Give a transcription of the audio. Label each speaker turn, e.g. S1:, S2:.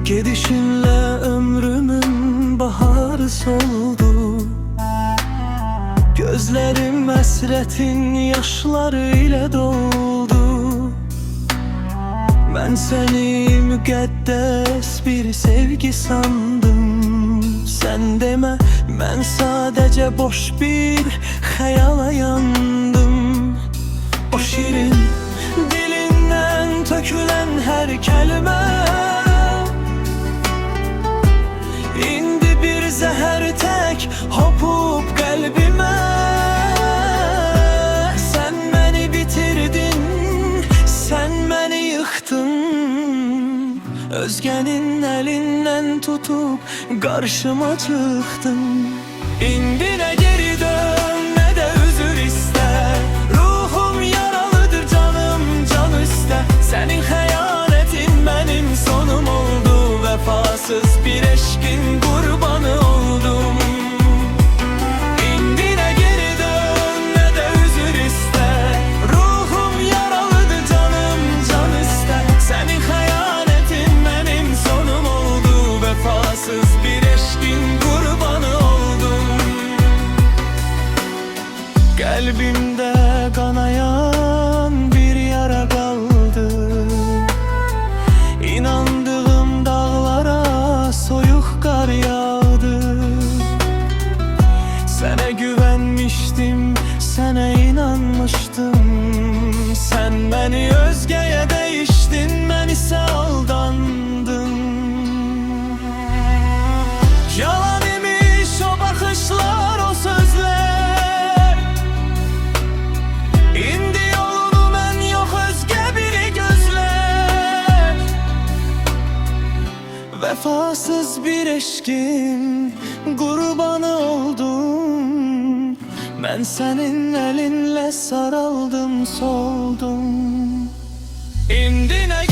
S1: Gidişinle ömrümün baharı soldu. Gözlerim hasretin yaşlarıyla doldu. Ben seni müqəddəs bir sevgi sandım. Sen deme, ben sadece boş bir hayala yandım. O şirin dilinden tökülen her kelime indi bir zehər tek hopup kalbime. Sen beni bitirdin, sen beni yıktın. Özgenin elinden tutup karşıma çıktın. İndi ne geri dön ne de özür iste. Ruhum yaralıdır canım can iste. Senin hayanetin benim sonum oldu. Vefasız bir eşkin kurbanı oldum. İndi ne geri dön ne de özür iste. Ruhum yaralıdır canım can iste. Senin hayanetin benim sonum oldu. Vefasız bir eşkin kurbanı oldum. Kalbimde kanayan bir yara kaldı. İnandığım dağlara soyuk kar yağdı. Sana güvenmiştim, sana inanmıştım. Sen beni özgeye değiştin, ben ise aldandım. Yalan imiş o bakışlar, o sözler. İndi yolunu ben yok özge biri gözler. Vefasız bir eşkin kurbanı oldum. Ben senin elinle saraldım, soldum. İndi ne